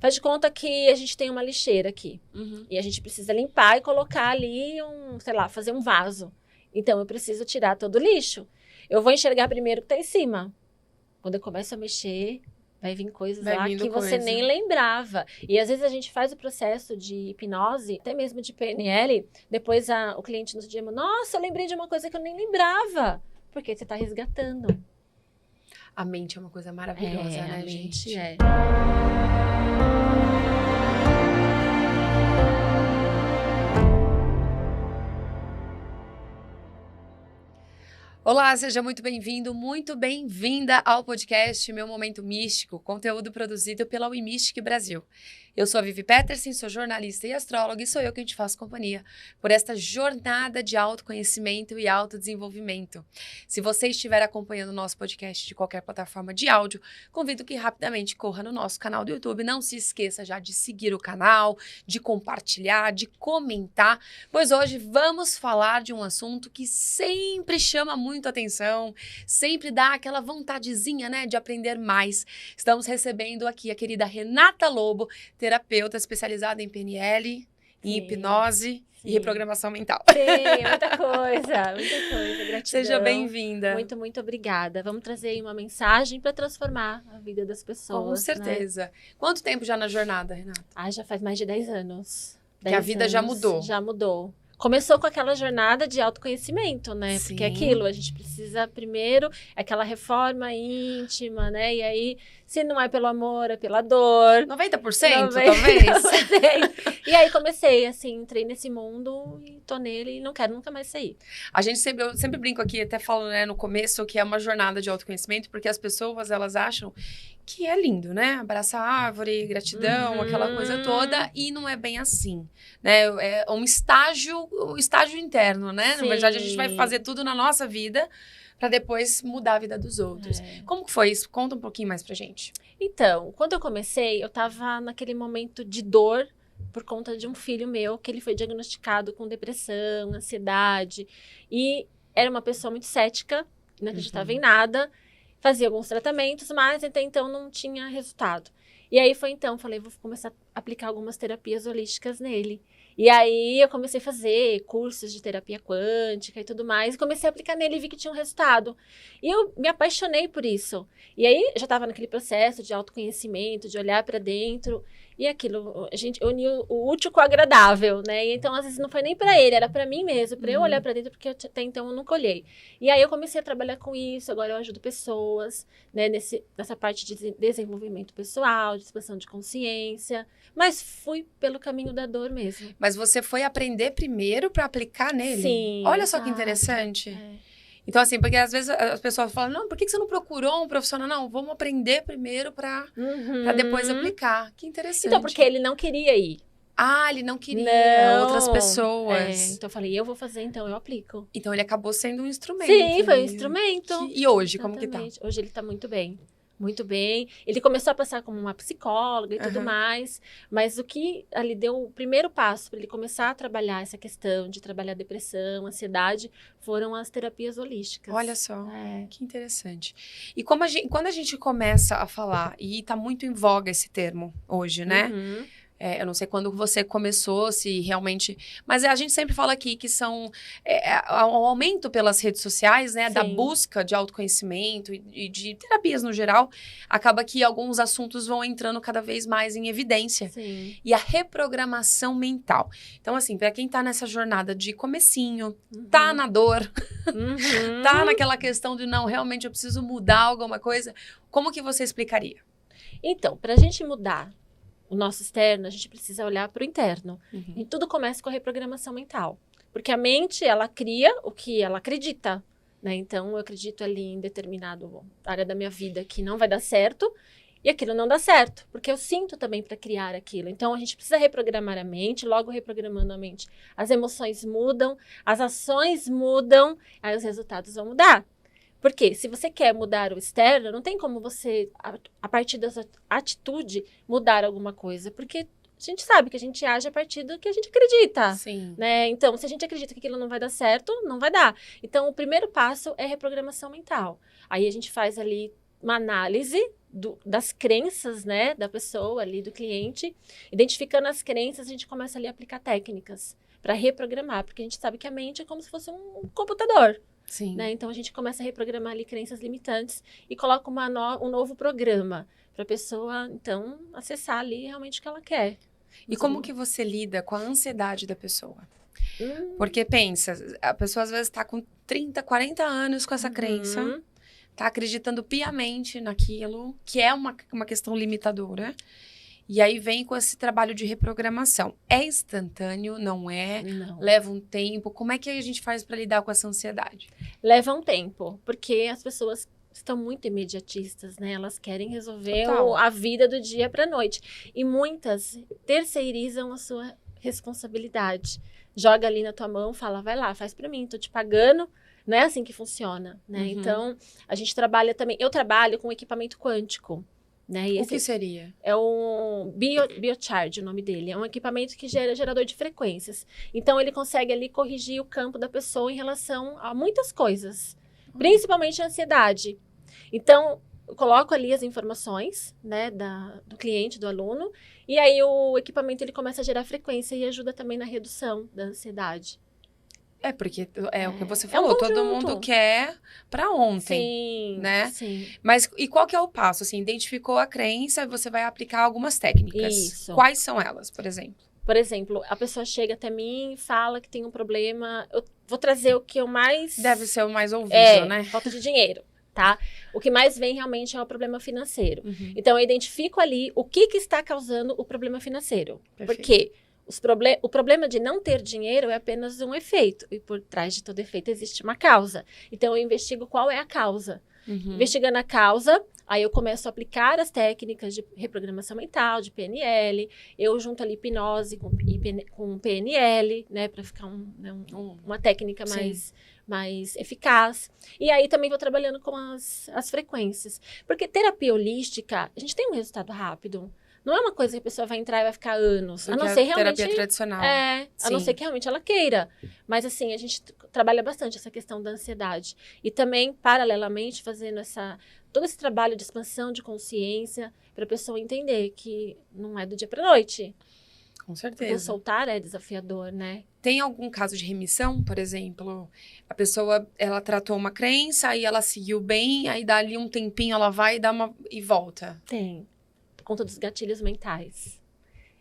Faz de conta que a gente tem uma lixeira aqui. E a gente precisa limpar e colocar ali fazer um vaso. Então, eu preciso tirar todo o lixo. Eu vou enxergar primeiro o que tá em cima. Quando eu começo a mexer, vai vir coisas lá que você nem lembrava. E às vezes a gente faz o processo de hipnose, até mesmo de PNL, depois o cliente nos diz, nossa, eu lembrei de uma coisa que eu nem lembrava. Porque você tá resgatando. A mente é uma coisa maravilhosa, né, a mente gente? É. Olá, seja muito bem-vindo, muito bem-vinda ao podcast Meu Momento Místico, conteúdo produzido pela WeMystic Brasil. Eu sou a Vivi Peterson, sou jornalista e astróloga e sou eu quem te faço companhia por esta jornada de autoconhecimento e autodesenvolvimento. Se você estiver acompanhando o nosso podcast de qualquer plataforma de áudio, convido que rapidamente corra no nosso canal do YouTube. Não se esqueça já de seguir o canal, de compartilhar, de comentar, pois hoje vamos falar de um assunto que sempre chama muito atenção, sempre dá aquela vontadezinha, né, de aprender mais. Estamos recebendo aqui a querida Renata Lobo, terapeuta especializada em PNL, em hipnose e reprogramação mental. Sim, muita coisa, gratidão. Seja bem-vinda. Muito, muito obrigada. Vamos trazer aí uma mensagem para transformar a vida das pessoas. Com certeza. Né? Quanto tempo já na jornada, Renata? Já faz mais de 10 anos. Que a vida já mudou. Já mudou. Começou com aquela jornada de autoconhecimento, né? Sim. Porque aquilo, a gente precisa primeiro, aquela reforma íntima, né? E aí, se não é pelo amor, é pela dor. 90%, talvez? E aí comecei, assim, entrei nesse mundo e tô nele e não quero nunca mais sair. Eu sempre brinco aqui, até falo, né, no começo, que é uma jornada de autoconhecimento, porque as pessoas, elas acham que é lindo, né? Abraçar a árvore, gratidão, aquela coisa toda, e não é bem assim, né? É um estágio interno, né? Sim. Na verdade, a gente vai fazer tudo na nossa vida para depois mudar a vida dos outros. Como que foi isso? Conta um pouquinho mais pra gente. Então, quando eu comecei, eu tava naquele momento de dor por conta de um filho meu, que ele foi diagnosticado com depressão, ansiedade, e era uma pessoa muito cética, não acreditava em nada, fazia alguns tratamentos, mas até então não tinha resultado. E aí falei, vou começar a aplicar algumas terapias holísticas nele. E aí eu comecei a fazer cursos de terapia quântica e tudo mais, e comecei a aplicar nele e vi que tinha um resultado. E eu me apaixonei por isso. E aí eu já estava naquele processo de autoconhecimento, de olhar para dentro, e aquilo, a gente uniu o útil com o agradável, né? E então, às vezes, não foi nem para ele, era para mim mesmo, para eu olhar para dentro, porque até então eu nunca olhei. E aí eu comecei a trabalhar com isso, agora eu ajudo pessoas, né, nessa parte de desenvolvimento pessoal, de expansão de consciência, mas fui pelo caminho da dor mesmo. Mas você foi aprender primeiro para aplicar nele? Sim. Olha só que interessante. Então, assim, porque às vezes as pessoas falam, não, por que você não procurou um profissional? Não, vamos aprender primeiro para depois aplicar. Que interessante. Então, porque ele não queria ir. Ele não queria outras pessoas. Então, eu falei, eu vou fazer, então eu aplico. Então, ele acabou sendo um instrumento. Sim, foi um instrumento. E hoje, como que tá? Hoje ele tá muito bem. Muito bem. Ele começou a passar como uma psicóloga e tudo mais, mas o que ali deu o primeiro passo para ele começar a trabalhar essa questão de trabalhar depressão, ansiedade, foram as terapias holísticas. Olha só, que interessante. E quando a gente começa a falar, e tá muito em voga esse termo hoje, né? Eu não sei quando você começou, se realmente... Mas a gente sempre fala aqui que são... o aumento pelas redes sociais, né? Sim. Da busca de autoconhecimento e de terapias no geral, acaba que alguns assuntos vão entrando cada vez mais em evidência. Sim. E a reprogramação mental. Então, assim, para quem tá nessa jornada de comecinho, tá na dor, tá naquela questão de, não, realmente eu preciso mudar alguma coisa, como que você explicaria? Então, pra gente mudar o nosso externo, a gente precisa olhar para o interno. E tudo começa com a reprogramação mental. Porque a mente, ela cria o que ela acredita, né? Então, eu acredito ali em determinado área da minha vida que não vai dar certo, e aquilo não dá certo, porque eu sinto também para criar aquilo. Então, a gente precisa reprogramar a mente, logo reprogramando a mente, as emoções mudam, as ações mudam, aí os resultados vão mudar. Porque se você quer mudar o externo, não tem como você, a partir dessa atitude, mudar alguma coisa. Porque a gente sabe que a gente age a partir do que a gente acredita. Sim. Né? Então, se a gente acredita que aquilo não vai dar certo, não vai dar. Então, o primeiro passo é reprogramação mental. Aí a gente faz ali uma análise das crenças, né, da pessoa ali, do cliente. Identificando as crenças, a gente começa ali a aplicar técnicas para reprogramar, porque a gente sabe que a mente é como se fosse um computador. Sim. Né? Então, a gente começa a reprogramar ali crenças limitantes e coloca um novo programa para a pessoa, então, acessar ali realmente o que ela quer. E como que você lida com a ansiedade da pessoa? Porque pensa, a pessoa às vezes está com 30, 40 anos com essa crença, tá acreditando piamente naquilo, que é uma questão limitadora. E aí vem com esse trabalho de reprogramação. É instantâneo, não é? Não. Leva um tempo. Como é que a gente faz para lidar com essa ansiedade? Leva um tempo, porque as pessoas estão muito imediatistas, né? Elas querem resolver a vida do dia para a noite. E muitas terceirizam a sua responsabilidade. Joga ali na tua mão, fala, vai lá, faz para mim, tô te pagando. Não é assim que funciona, né? Então, a gente trabalha também... Eu trabalho com equipamento quântico. Né? E o que seria? É um Biocharge, o nome dele. É um equipamento que gera gerador de frequências. Então, ele consegue ali corrigir o campo da pessoa em relação a muitas coisas. Principalmente a ansiedade. Então, eu coloco ali as informações, né, do cliente, do aluno. E aí, o equipamento ele começa a gerar frequência e ajuda também na redução da ansiedade. É, porque é o que você falou, todo mundo quer pra ontem, sim, né? Sim. Mas e qual que é o passo? Assim, identificou a crença, você vai aplicar algumas técnicas. Isso. Quais são elas, por exemplo? Por exemplo, a pessoa chega até mim e fala que tem um problema. Eu vou trazer o que eu mais... Deve ser o mais ouvido, né? Falta de dinheiro, tá? O que mais vem realmente é o problema financeiro. Então, eu identifico ali o que está causando o problema financeiro. Perfeito. Porque... O problema de não ter dinheiro é apenas um efeito. E por trás de todo efeito existe uma causa. Então, eu investigo qual é a causa. Investigando a causa, aí eu começo a aplicar as técnicas de reprogramação mental, de PNL. Eu junto ali hipnose com PNL, né? Para ficar uma técnica mais eficaz. E aí também vou trabalhando com as frequências. Porque terapia holística, a gente tem um resultado rápido. Não é uma coisa que a pessoa vai entrar e vai ficar anos. A não ser realmente... terapia tradicional. A não ser que realmente ela queira. Mas, assim, a gente trabalha bastante essa questão da ansiedade. E também, paralelamente, fazendo todo esse trabalho de expansão de consciência para a pessoa entender que não é do dia para noite. Com certeza. Porque soltar é desafiador, né? Tem algum caso de remissão, por exemplo? A pessoa, ela tratou uma crença, aí ela seguiu bem, aí dali um tempinho ela vai e volta. Tem. Por conta dos gatilhos mentais.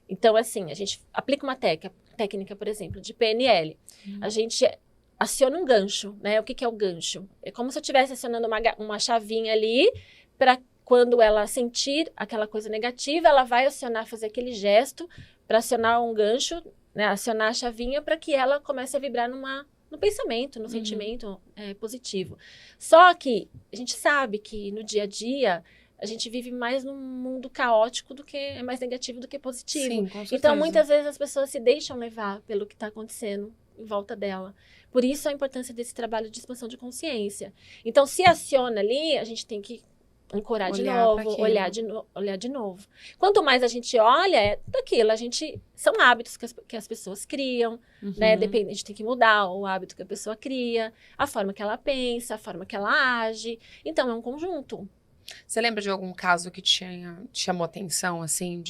Então, assim, a gente aplica uma técnica, por exemplo, de PNL. A gente aciona um gancho, né? O que é o gancho? É como se eu estivesse acionando uma chavinha ali, para quando ela sentir aquela coisa negativa, ela vai fazer aquele gesto para acionar um gancho, né? Acionar a chavinha para que ela comece a vibrar no pensamento, no sentimento positivo. Só que a gente sabe que no dia a dia a gente vive mais num mundo caótico é mais negativo do que positivo. Sim, com certeza. Então, muitas vezes as pessoas se deixam levar pelo que está acontecendo em volta dela. Por isso, a importância desse trabalho de expansão de consciência. Então, se aciona ali, a gente tem que ancorar de novo, olhar de novo. Quanto mais a gente olha, é daquilo. São hábitos que as pessoas criam, né? A gente tem que mudar o hábito que a pessoa cria, a forma que ela pensa, a forma que ela age. Então, é um conjunto. Você lembra de algum caso que te chamou atenção, assim,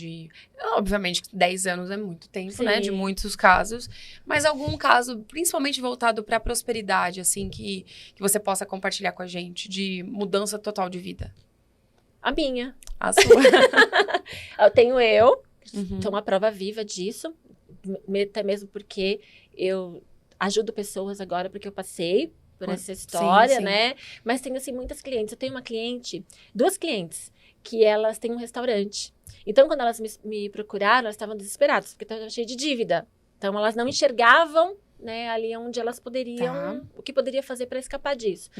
obviamente, 10 anos é muito tempo, né? De muitos casos. Mas algum caso, principalmente voltado para a prosperidade, assim, que você possa compartilhar com a gente, de mudança total de vida? A minha. A sua. Eu tenho sou uma prova viva disso. Até mesmo porque eu ajudo pessoas agora, porque eu passei por essa história, né? Mas tenho, assim, muitas clientes. Eu tenho duas clientes, que elas têm um restaurante. Então, quando elas me procuraram, elas estavam desesperadas, porque estavam cheias de dívida. Então, elas não enxergavam, né, ali onde elas poderiam, o que poderia fazer para escapar disso.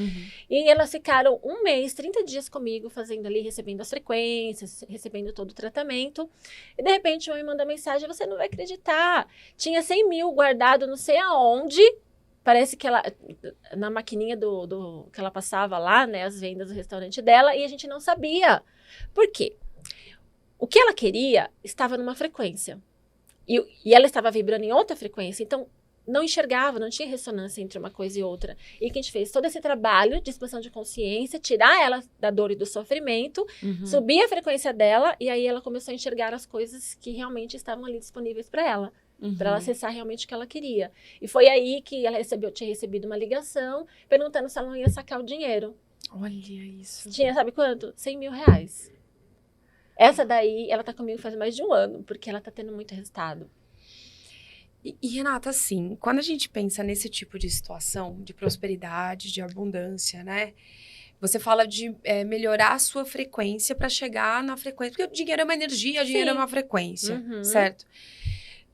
E elas ficaram 1 mês, 30 dias comigo, fazendo ali, recebendo as frequências, recebendo todo o tratamento. E, de repente, uma me manda mensagem, você não vai acreditar. Tinha 100 mil guardado não sei aonde. Parece que ela, na maquininha que ela passava lá, né, as vendas do restaurante dela, e a gente não sabia. Por quê? O que ela queria estava numa frequência. E ela estava vibrando em outra frequência. Então, não enxergava, não tinha ressonância entre uma coisa e outra. E que a gente fez todo esse trabalho de expansão de consciência, tirar ela da dor e do sofrimento, subir a frequência dela, e aí ela começou a enxergar as coisas que realmente estavam ali disponíveis para ela acessar realmente o que ela queria. E foi aí que ela tinha recebido uma ligação, perguntando se ela não ia sacar o dinheiro. Olha isso. Tinha, sabe quanto? 100 mil reais. Essa daí, ela tá comigo faz mais de 1 ano, porque ela tá tendo muito resultado. E, Renata, assim, quando a gente pensa nesse tipo de situação, de prosperidade, de abundância, né? Você fala de melhorar a sua frequência para chegar na frequência. Porque o dinheiro é uma energia, o dinheiro é uma frequência, certo?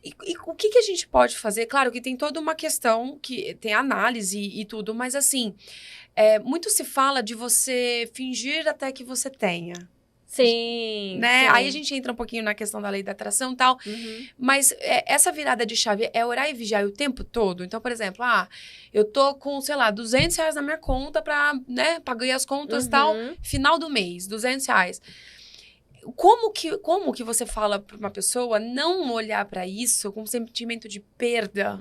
E o que a gente pode fazer? Claro que tem toda uma questão, que tem análise e tudo, mas assim, muito se fala de você fingir até que você tenha. Sim, né? sim. Aí a gente entra um pouquinho na questão da lei da atração e tal. Mas essa virada de chave é orar e vigiar o tempo todo? Então, por exemplo, eu tô com, sei lá, R$200 na minha conta pra, né, pagar as contas e tal, final do mês, R$200. Como que você fala pra uma pessoa não olhar pra isso com um sentimento de perda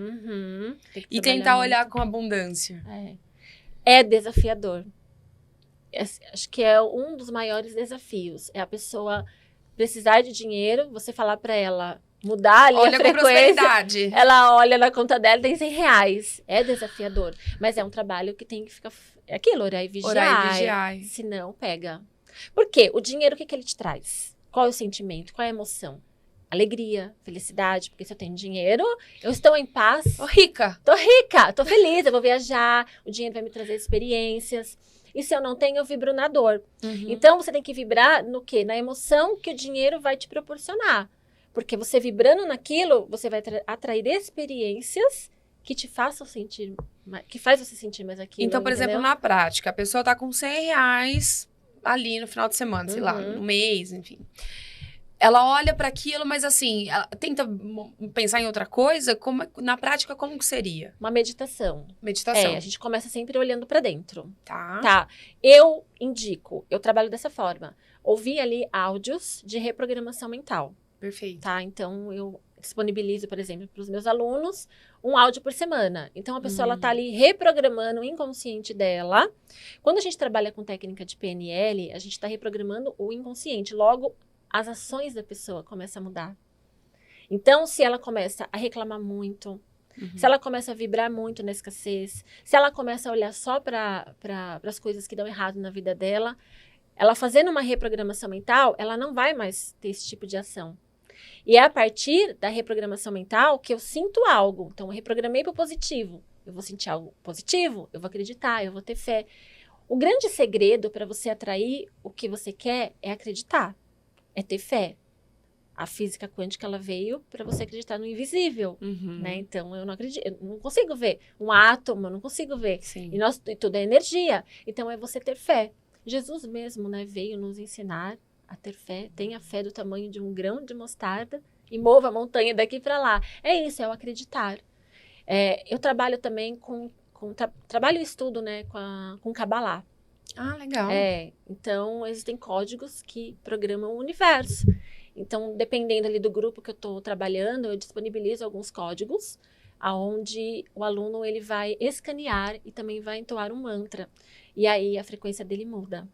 e tentar olhar com abundância? É desafiador. Acho que é um dos maiores desafios. É a pessoa precisar de dinheiro, você falar para ela mudar ali a frequência. Ela olha na conta dela, tem R$100. É desafiador. Mas é um trabalho que tem que ficar... É aquilo, orar e vigiar. Orar e vigiar. Senão, pega. Por quê? O dinheiro, o que ele te traz? Qual é o sentimento? Qual é a emoção? Alegria, felicidade, porque se eu tenho dinheiro, eu estou em paz. Tô rica, tô feliz, eu vou viajar, o dinheiro vai me trazer experiências. E se eu não tenho, eu vibro na dor. Então, você tem que vibrar no quê? Na emoção que o dinheiro vai te proporcionar. Porque você vibrando naquilo, você vai atrair experiências que te façam sentir, que faz você sentir mais aquilo. Então, por exemplo, na prática, a pessoa tá com R$100 ali no final de semana, sei lá, no mês, enfim. Ela olha para aquilo, mas assim, ela tenta pensar em outra coisa. Na prática, como que seria? Uma meditação. Meditação. A gente começa sempre olhando para dentro. Tá. Eu indico, eu trabalho dessa forma. Ouvir ali áudios de reprogramação mental. Perfeito. Tá? Então, eu disponibilizo, por exemplo, para os meus alunos, um áudio por semana. Então, a pessoa ela tá ali reprogramando o inconsciente dela. Quando a gente trabalha com técnica de PNL, a gente está reprogramando o inconsciente. Logo, as ações da pessoa começam a mudar. Então, se ela começa a reclamar muito, se ela começa a vibrar muito na escassez, se ela começa a olhar só para as coisas que dão errado na vida dela, ela fazendo uma reprogramação mental, ela não vai mais ter esse tipo de ação. E é a partir da reprogramação mental que eu sinto algo. Então, eu reprogramei para o positivo. Eu vou sentir algo positivo, eu vou acreditar, eu vou ter fé. O grande segredo para você atrair o que você quer é acreditar. É ter fé. A física quântica, ela veio para você acreditar no invisível, né? Então, eu não acredito, eu não consigo ver um átomo, eu não consigo ver. Sim. E tudo é energia. Então, é você ter fé. Jesus mesmo, né, veio nos ensinar a ter fé. Tenha fé do tamanho de um grão de mostarda e mova a montanha daqui para lá. É isso, é o acreditar. Eu trabalho também trabalho e estudo, né, com Kabbalah. Legal. Então, existem códigos que programam o universo. Então, dependendo ali do grupo que eu estou trabalhando, eu disponibilizo alguns códigos, onde o aluno ele vai escanear e também vai entoar um mantra. E aí, a frequência dele muda.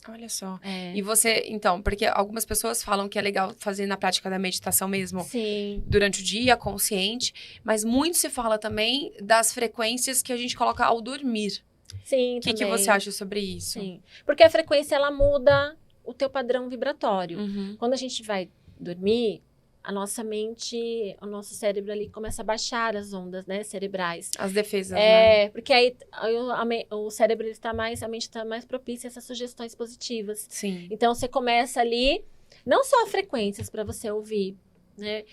Olha só. E você, então, porque algumas pessoas falam que é legal fazer na prática da meditação mesmo. Sim. Durante o dia, consciente. Mas muito se fala também das frequências que a gente coloca ao dormir. Sim, O que você acha sobre isso? Sim, porque a frequência, ela muda o teu padrão vibratório. Quando a gente vai dormir, a nossa mente, o nosso cérebro ali começa a baixar as ondas, né, cerebrais. As defesas, né? Porque aí o cérebro a mente está mais propícia a essas sugestões positivas. Sim. Então, você começa ali, não só frequências para você ouvir, né,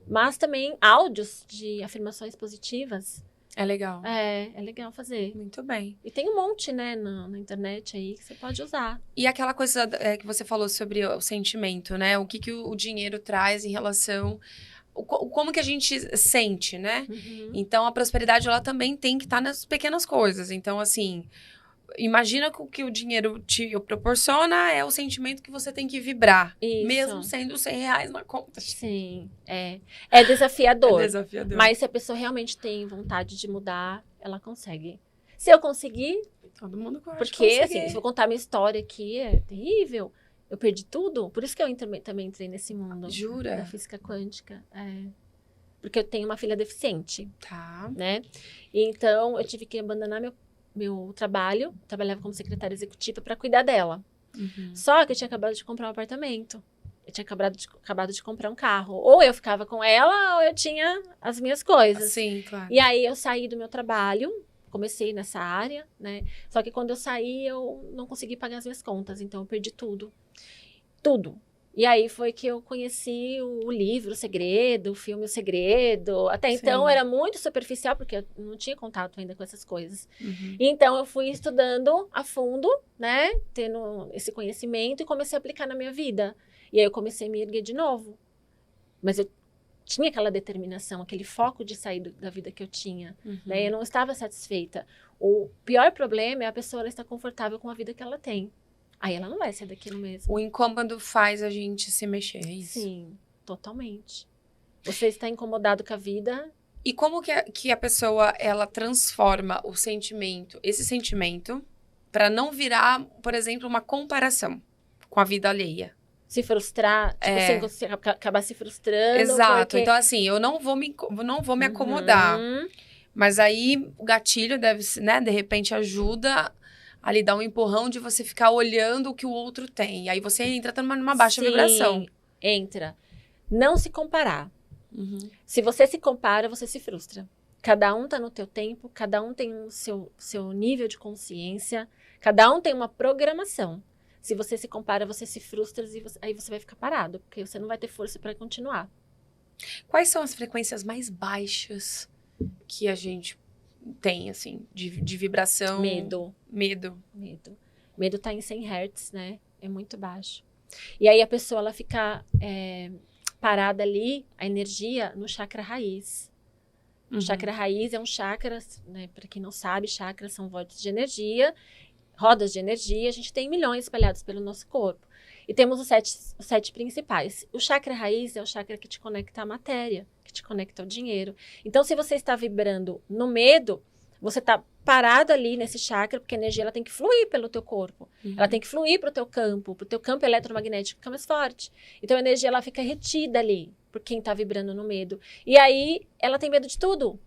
mas também áudios de afirmações positivas. É legal. É legal fazer. Muito bem. E tem um monte, né, na internet aí que você pode usar. E aquela coisa que você falou sobre o sentimento, né? O que o dinheiro traz em relação... Como que a gente sente, né? Então, a prosperidade, ela também tem que estar nas pequenas coisas. Então, assim... imagina que o que o dinheiro te proporciona é o sentimento que você tem que vibrar. Isso. Mesmo sendo R$100 na conta. Sim, é desafiador. É desafiador. Mas se a pessoa realmente tem vontade de mudar, ela consegue. Se eu conseguir, todo mundo pode porque conseguir. assim, se eu contar minha história aqui, é terrível. Eu perdi tudo. Por isso que eu também entrei nesse mundo. Jura? Da física quântica. Porque eu tenho uma filha deficiente. Tá. Né? E então, eu tive que abandonar meu trabalho. Trabalhava como secretária executiva para cuidar dela. Uhum. Só que eu tinha acabado de comprar um apartamento. Eu tinha acabado de comprar um carro. Ou eu ficava com ela, ou eu tinha as minhas coisas. Sim, claro. E aí, eu saí do meu trabalho. Comecei nessa área, né? Só que quando eu saí, eu não consegui pagar as minhas contas. Então, eu perdi tudo. Tudo. E aí foi que eu conheci o livro O Segredo, o filme O Segredo. Até então era muito superficial, porque eu não tinha contato ainda com essas coisas. Uhum. Então eu fui estudando a fundo, né? Tendo esse conhecimento e comecei a aplicar na minha vida. E aí eu comecei a me erguer de novo. Mas eu tinha aquela determinação, aquele foco de sair da vida que eu tinha. Uhum. Né? Eu não estava satisfeita. O pior problema é a pessoa estar confortável com a vida que ela tem. Aí ela não vai ser daquilo mesmo. O incômodo faz a gente se mexer, é isso? Sim, totalmente. Você está incomodado com a vida. E como que a pessoa, ela transforma esse sentimento, para não virar, por exemplo, uma comparação com a vida alheia? Se frustrar, tipo assim, você acabar se frustrando. Exato. Porque... Então, assim, eu não vou me acomodar. Mas aí, o gatilho deve, né, de repente ajuda a lhe dar um empurrão de você ficar olhando o que o outro tem. E aí você entra numa baixa vibração. Entra. Não se comparar. Uhum. Se você se compara, você se frustra. Cada um tá no teu tempo, cada um tem o seu nível de consciência, cada um tem uma programação. Se você se compara, você se frustra e aí você vai ficar parado, porque você não vai ter força para continuar. Quais são as frequências mais baixas que a gente tem, assim, de vibração? Medo. Medo tá em 100 Hz, né? É muito baixo. E aí a pessoa, ela fica parada ali, a energia, no chakra raiz. Uhum. O chakra raiz é um chakra, né? Para quem não sabe, chakras são vórtices de energia, rodas de energia. A gente tem milhões espalhados pelo nosso corpo. E temos os sete principais. O chakra raiz é o chakra que te conecta à matéria, que te conecta ao dinheiro. Então, se você está vibrando no medo, você está parado ali nesse chakra, porque a energia ela tem que fluir pelo teu corpo. Uhum. Ela tem que fluir para o teu campo eletromagnético fica mais forte. Então, a energia ela fica retida ali, por quem está vibrando no medo. E aí, ela tem medo de tudo.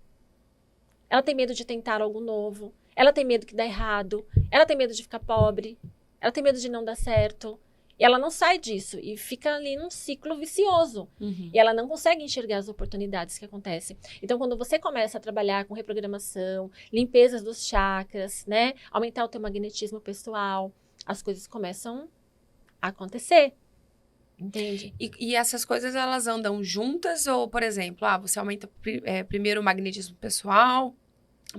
Ela tem medo de tentar algo novo. Ela tem medo que dá errado. Ela tem medo de ficar pobre. Ela tem medo de não dar certo. E ela não sai disso e fica ali num ciclo vicioso. Uhum. E ela não consegue enxergar as oportunidades que acontecem. Então, quando você começa a trabalhar com reprogramação, limpezas dos chakras, né? Aumentar o teu magnetismo pessoal, as coisas começam a acontecer. Entende? E essas coisas, elas andam juntas? Ou, por exemplo, você aumenta primeiro o magnetismo pessoal,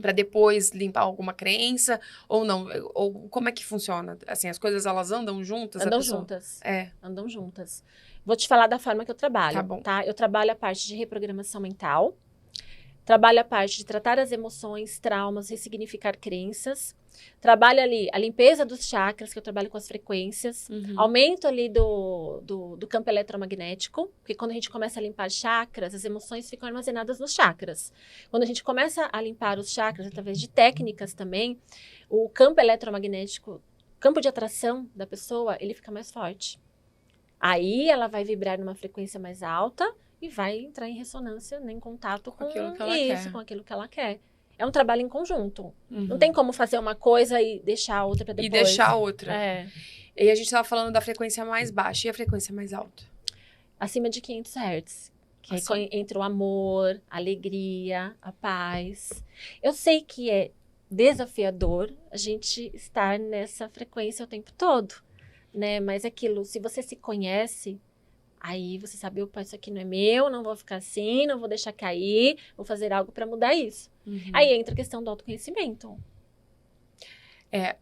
para depois limpar alguma crença, ou não? Ou como é que funciona? Assim, as coisas, elas andam juntas? Andam juntas. É. Andam juntas. Vou te falar da forma que eu trabalho, Tá bom. tá? Eu trabalho a parte de reprogramação mental, trabalho a parte de tratar as emoções, traumas, ressignificar crenças, trabalho ali a limpeza dos chakras, que eu trabalho com as frequências, aumento ali do campo eletromagnético, porque quando a gente começa a limpar chakras, as emoções ficam armazenadas nos chakras. Quando a gente começa a limpar os chakras, através de técnicas também, o campo eletromagnético, campo de atração da pessoa, ele fica mais forte. Aí ela vai vibrar numa frequência mais alta e vai entrar em ressonância, em contato com aquilo que ela quer. Com aquilo que ela quer. É um trabalho em conjunto. Não tem como fazer uma coisa e deixar a outra para depois. E deixar a outra. É. E a gente estava falando da frequência mais baixa. E a frequência mais alta? Acima de 500 Hz. Que Assim. entra o amor, a alegria, a paz. Eu sei que é desafiador a gente estar nessa frequência o tempo todo, né? Mas aquilo, se você se conhece, aí você sabe, opa, isso aqui não é meu, não vou ficar assim, não vou deixar cair, vou fazer algo para mudar isso. Aí entra a questão do autoconhecimento.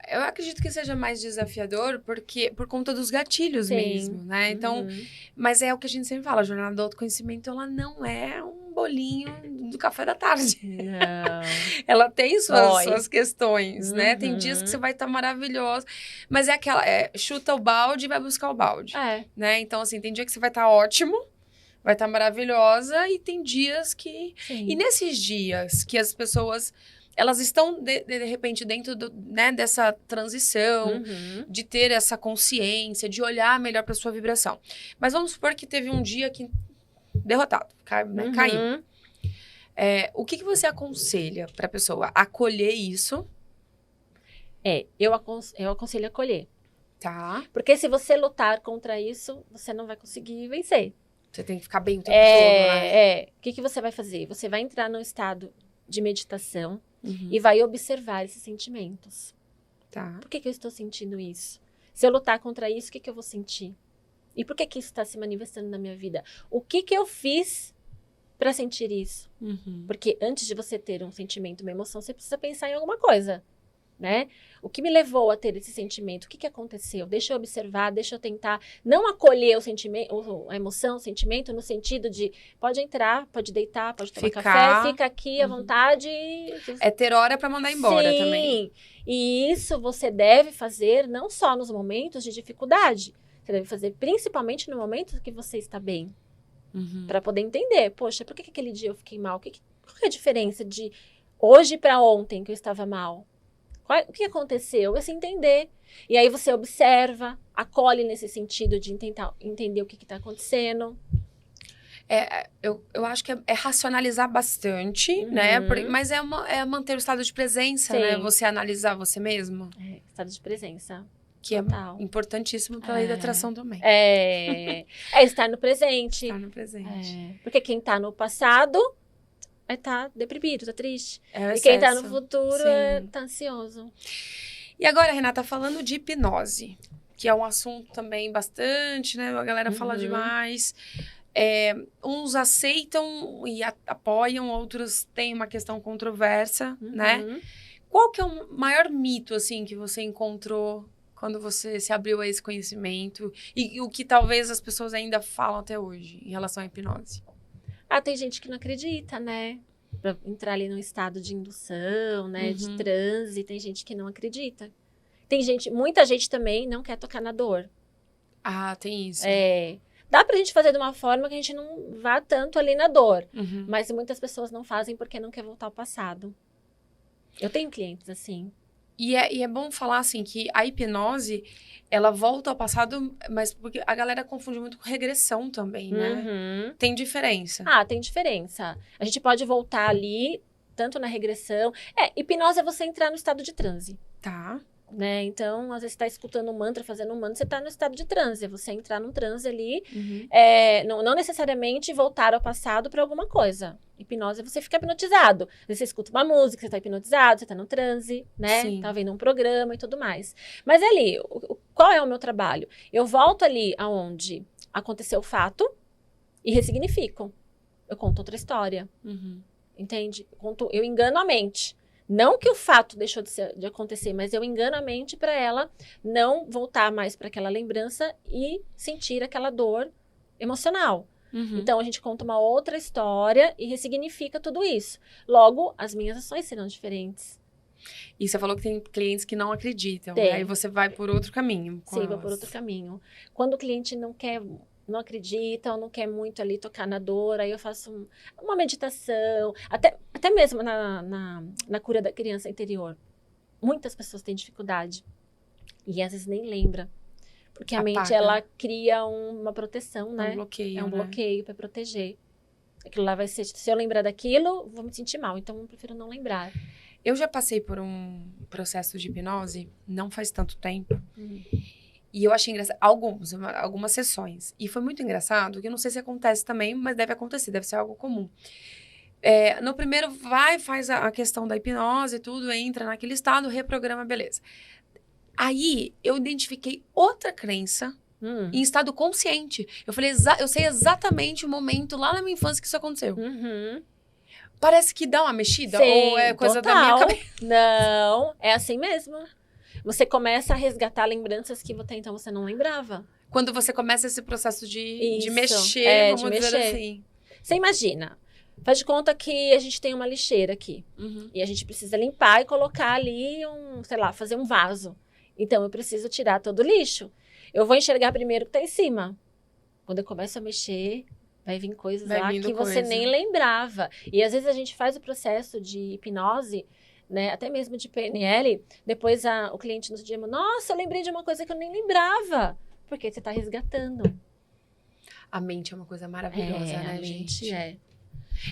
Eu acredito que seja mais desafiador por conta dos gatilhos mesmo, né? Então, mas é o que a gente sempre fala, a jornada do autoconhecimento, ela não é um bolinho do café da tarde. Não. Ela tem Dói. suas questões, né? Tem Uhum. dias que você vai estar maravilhosa, mas é aquela, chuta o balde e vai buscar o balde, né? Então, assim, tem dia que você vai estar ótimo, vai estar maravilhosa, e tem dias que... Sim. E nesses dias que as pessoas, elas estão, de repente, dentro né, dessa transição, Uhum. de ter essa consciência, de olhar melhor para sua vibração. Mas vamos supor que teve um dia que derrotado, Uhum. caiu. O que você aconselha para a pessoa? Acolher isso? Eu aconselho acolher. Tá. Porque se você lutar contra isso, você não vai conseguir vencer. Você tem que ficar bem o tempo todo, né? O que você vai fazer? Você vai entrar num estado de meditação Uhum. e vai observar esses sentimentos. Tá. Por que eu estou sentindo isso? Se eu lutar contra isso, o que eu vou sentir? E por que isso está se manifestando na minha vida? O que eu fiz para sentir isso? Uhum. Porque antes de você ter um sentimento, uma emoção, você precisa pensar em alguma coisa, né? O que me levou a ter esse sentimento? O que aconteceu? Deixa eu observar, deixa eu tentar não acolher o sentimento, a emoção, o sentimento, no sentido de pode entrar, pode deitar, pode tomar café, fica aqui à vontade. É ter hora para mandar embora também. Sim, e isso você deve fazer não só nos momentos de dificuldade, você deve fazer principalmente no momento que você está bem. Uhum. Para poder entender, poxa, por que aquele dia eu fiquei mal? Qual é a diferença de hoje para ontem que eu estava mal? O que aconteceu? É se entender. E aí você observa, acolhe nesse sentido de tentar entender o que está acontecendo. Eu acho que é racionalizar bastante, né? Mas é manter o estado de presença, Sim. né? Você analisar você mesmo. Estado de presença. Que total. É importantíssimo para a lei da atração também. É estar no presente. Estar no presente. Porque quem está no passado vai estar deprimido, tá triste. E quem está no futuro está ansioso. E agora, Renata, falando de hipnose, que é um assunto também bastante, né? A galera fala demais. Uns aceitam e apoiam, outros têm uma questão controversa, né? Qual que é o maior mito, assim, que você encontrou quando você se abriu a esse conhecimento? E o que talvez as pessoas ainda falam até hoje em relação à hipnose? Tem gente que não acredita, né? Pra entrar ali num estado de indução, né? De transe, tem gente que não acredita. Muita gente também não quer tocar na dor. Tem isso. Dá pra gente fazer de uma forma que a gente não vá tanto ali na dor. Mas muitas pessoas não fazem porque não quer voltar ao passado. Eu tenho clientes assim. E é bom falar, assim, que a hipnose, ela volta ao passado, mas porque a galera confunde muito com regressão também, né? Tem diferença. Tem diferença. A gente pode voltar ali, tanto na regressão. Hipnose é você entrar no estado de transe. Tá. Né? Então, às vezes você está escutando um mantra, fazendo um mantra, você está no estado de transe. É você entrar num transe ali, não necessariamente voltar ao passado para alguma coisa. Hipnose é você ficar hipnotizado. Às vezes você escuta uma música, você está hipnotizado, você está no transe, né? Sim. Tá vendo um programa e tudo mais. Mas ali, qual é o meu trabalho? Eu volto ali aonde aconteceu o fato e ressignifico. Eu conto outra história. Entende? Eu engano a mente. Não que o fato deixou de acontecer, mas eu engano a mente para ela não voltar mais para aquela lembrança e sentir aquela dor emocional. Então, a gente conta uma outra história e ressignifica tudo isso. Logo, as minhas ações serão diferentes. E você falou que tem clientes que não acreditam. Tem. Aí você vai por outro caminho. Sim, vou por outro caminho. Quando o cliente não acredita ou não quer muito ali tocar na dor, aí eu faço uma meditação, até mesmo na cura da criança interior. Muitas pessoas têm dificuldade e às vezes nem lembra. Porque a mente, ela cria uma proteção, né? Um bloqueio, É um bloqueio para proteger. Aquilo lá vai ser, se eu lembrar daquilo, vou me sentir mal, então eu prefiro não lembrar. Eu já passei por um processo de hipnose, não faz tanto tempo. E eu achei engraçado, algumas sessões. E foi muito engraçado, que eu não sei se acontece também, mas deve acontecer, deve ser algo comum. No primeiro, faz a questão da hipnose e tudo, entra naquele estado, reprograma, beleza. Aí, eu identifiquei outra crença em estado consciente. Eu falei, eu sei exatamente o momento lá na minha infância que isso aconteceu. Parece que dá uma mexida? Sim, ou é coisa da minha cabeça? Não, é assim mesmo. Você começa a resgatar lembranças que até então você não lembrava. Quando você começa esse processo de mexer, vamos dizer assim. Você imagina, Faz de conta que a gente tem uma lixeira aqui. E a gente precisa limpar e colocar ali fazer um vaso. Então, eu preciso tirar todo o lixo. Eu vou enxergar primeiro o que tá em cima. Quando eu começo a mexer, vai vir coisas lá que você nem lembrava. E às vezes a gente faz o processo de hipnose, né, até mesmo de PNL, depois o cliente nos diz, nossa, eu lembrei de uma coisa que eu nem lembrava. Porque você tá resgatando. A mente é uma coisa maravilhosa, né, gente?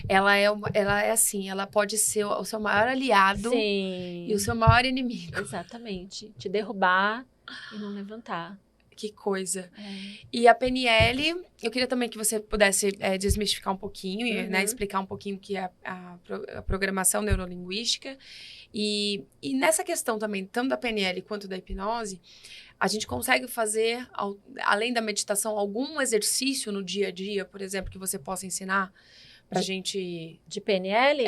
Ela é assim, ela pode ser o seu maior aliado. Sim. E o seu maior inimigo. Exatamente. Te derrubar e não levantar. Que coisa. E a PNL, eu queria também que você pudesse desmistificar um pouquinho, né, explicar um pouquinho o que é a programação neurolinguística. E nessa questão também, tanto da PNL quanto da hipnose, a gente consegue fazer, além da meditação, algum exercício no dia a dia, por exemplo, que você possa ensinar pra gente... De PNL?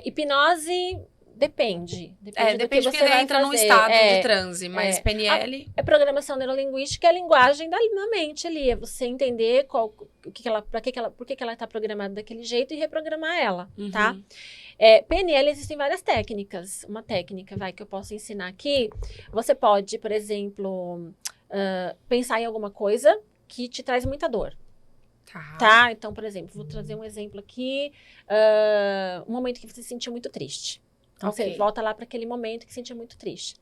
Hipnose... Depende do depende que você vai entra fazer. num estado de transe, mas PNL... A programação neurolinguística é a linguagem da mente ali, é você entender por que ela está programada daquele jeito e reprogramar ela, tá? PNL existem várias técnicas. Uma técnica, que eu posso ensinar aqui, você pode, por exemplo, pensar em alguma coisa que te traz muita dor. Tá? Então, por exemplo, vou trazer um exemplo aqui, um momento que você se sentiu muito triste. Então, você volta lá para aquele momento que se sentiu muito triste.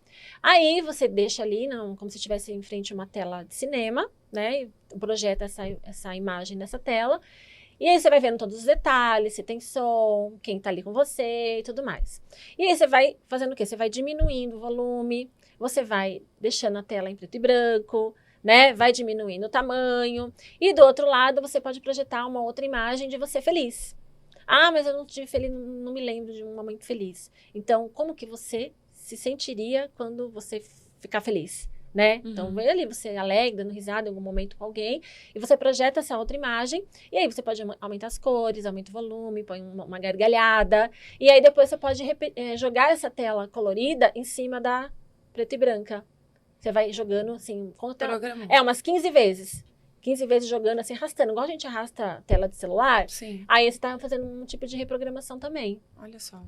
Aí, você deixa ali, como se estivesse em frente a uma tela de cinema, né? E projeta essa imagem nessa tela. E aí, você vai vendo todos os detalhes, se tem som, quem tá ali com você e tudo mais. E aí, você vai fazendo o quê? Você vai diminuindo o volume, você vai deixando a tela em preto e branco, né? Vai diminuindo o tamanho. E do outro lado, você pode projetar uma outra imagem de você feliz. Mas eu não tive feliz, não me lembro de um momento feliz. Então, como que você se sentiria quando você ficar feliz, né? Então, vai ali, você alegre, dando risada em algum momento com alguém, e você projeta essa outra imagem, e aí você pode aumentar as cores, aumenta o volume, põe uma gargalhada, e aí depois você pode jogar essa tela colorida em cima da preta e branca. Você vai jogando, assim, umas 15 vezes. 15 vezes jogando, assim, arrastando. Igual a gente arrasta a tela de celular. Sim. Aí você tá fazendo um tipo de reprogramação também. Olha só.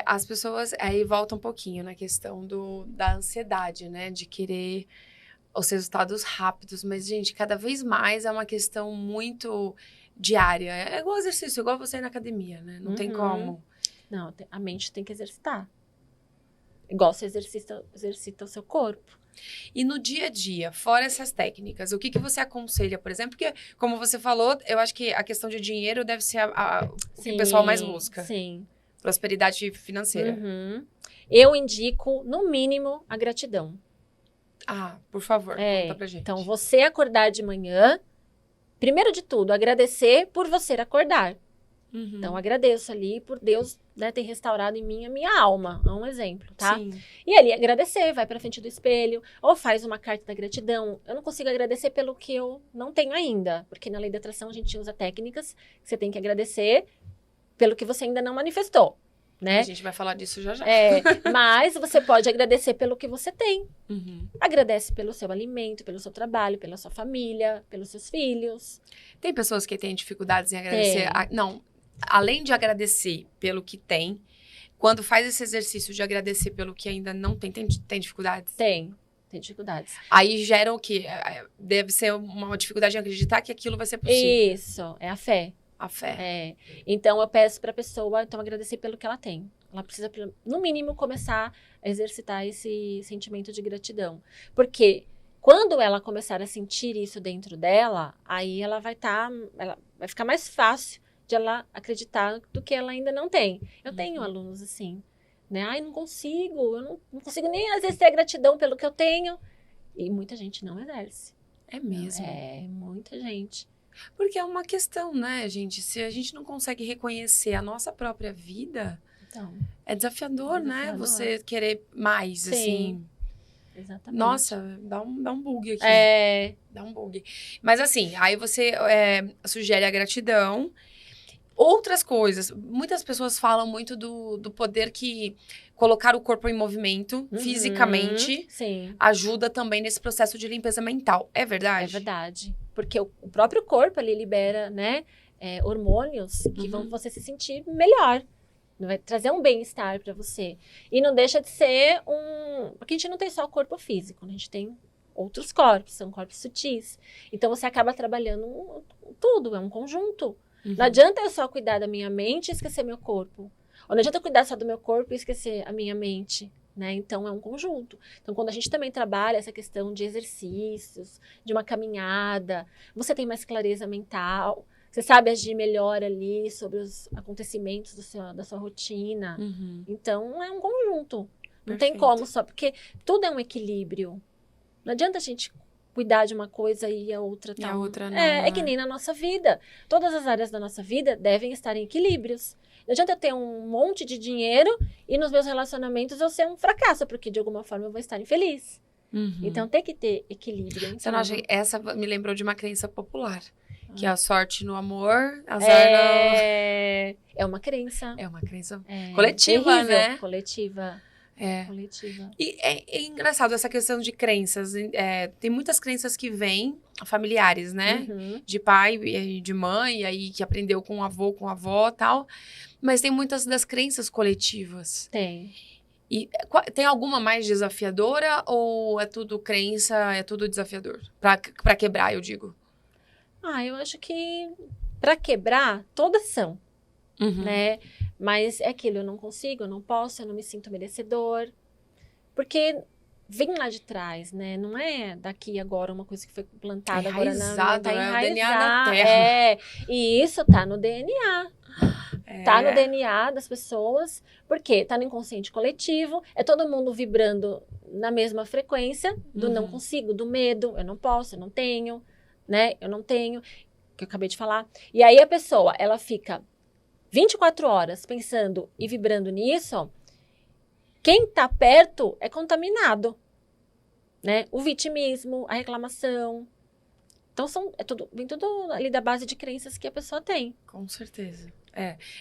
As pessoas, aí volta um pouquinho na questão da ansiedade, né? De querer os resultados rápidos. Mas, gente, cada vez mais é uma questão muito diária. É igual exercício, igual você ir na academia, né? Não tem como. Não, a mente tem que exercitar. Igual você exercita o seu corpo. E no dia a dia, fora essas técnicas, o que você aconselha, por exemplo? Porque, como você falou, eu acho que a questão de dinheiro deve ser o que o pessoal mais busca. Sim. Prosperidade financeira. Eu indico, no mínimo, a gratidão. Por favor, conta pra gente. Então, você acordar de manhã, primeiro de tudo, agradecer por você acordar. Então, agradeço ali por Deus, né, ter restaurado em mim a minha alma. É um exemplo, tá? Sim. E ali, agradecer, vai pra frente do espelho, ou faz uma carta da gratidão. Eu não consigo agradecer pelo que eu não tenho ainda, porque na lei da atração a gente usa técnicas que você tem que agradecer pelo que você ainda não manifestou, né? A gente vai falar disso já. Mas você pode agradecer pelo que você tem. Agradece pelo seu alimento, pelo seu trabalho, pela sua família, pelos seus filhos. Tem pessoas que têm dificuldades em agradecer. Além de agradecer pelo que tem, quando faz esse exercício de agradecer pelo que ainda não tem dificuldades? Tem dificuldades. Aí gera o quê? Deve ser uma dificuldade em acreditar que aquilo vai ser possível. Isso, é a fé. A fé. Então, eu peço para a pessoa agradecer pelo que ela tem. Ela precisa, no mínimo, começar a exercitar esse sentimento de gratidão. Porque quando ela começar a sentir isso dentro dela, aí ela vai ficar mais fácil de ela acreditar do que ela ainda não tem. Eu tenho alunos assim, né? Não consigo, eu não consigo nem exercer a gratidão pelo que eu tenho. E muita gente não exerce. É mesmo? Muita gente. Porque é uma questão, né, gente? Se a gente não consegue reconhecer a nossa própria vida, então, é desafiador, né? Você querer mais, assim. Exatamente. Nossa, dá um bug aqui. Dá um bug. Mas assim, aí você sugere a gratidão. Outras coisas. Muitas pessoas falam muito do poder que colocar o corpo em movimento fisicamente ajuda também nesse processo de limpeza mental. É verdade? É verdade. porque o próprio corpo ali libera, né, hormônios que vão você se sentir melhor. Vai trazer um bem-estar para você. E não deixa de ser porque a gente não tem só o corpo físico, né? A gente tem outros corpos, são corpos sutis. Então, você acaba trabalhando tudo, é um conjunto. Não adianta eu só cuidar da minha mente e esquecer meu corpo. Ou não adianta eu cuidar só do meu corpo e esquecer a minha mente, né? Então, é um conjunto. Então, quando a gente também trabalha essa questão de exercícios, de uma caminhada, você tem mais clareza mental, você sabe agir melhor ali sobre os acontecimentos da sua rotina. Então, é um conjunto. Não tem como só, porque tudo é um equilíbrio. Não adianta a gente cuidar de uma coisa e a outra tal. E a outra não. É que nem na nossa vida. Todas as áreas da nossa vida devem estar em equilíbrios. Não adianta eu ter um monte de dinheiro e nos meus relacionamentos eu ser um fracasso, porque de alguma forma eu vou estar infeliz. Então, tem que ter equilíbrio. Você não acha que essa me lembrou de uma crença popular? Que a sorte no amor, azar no... É uma crença. É uma crença coletiva, terrível, né? Coletiva. Coletiva. E é engraçado essa questão de crenças. Tem muitas crenças que vêm familiares, né? De pai e de mãe, aí que aprendeu com o avô, com a avó e tal. Mas tem muitas das crenças coletivas. Tem. E tem alguma mais desafiadora ou é tudo crença, é tudo desafiador? Pra quebrar, eu digo. Eu acho que para quebrar, todas são, né? Mas é aquilo, eu não consigo, eu não posso, eu não me sinto merecedor. Porque vem lá de trás, né? Não é daqui agora uma coisa que foi plantada agora na tá enraizado, o DNA da terra. E isso tá no DNA. Tá no DNA das pessoas, porque tá no inconsciente coletivo, é todo mundo vibrando na mesma frequência do não consigo, do medo, eu não posso, eu não tenho, né? Eu não tenho, que eu acabei de falar. E aí a pessoa, ela fica 24 horas pensando e vibrando nisso, quem tá perto é contaminado, né? O vitimismo, a reclamação. Então, vem tudo ali da base de crenças que a pessoa tem. Com certeza.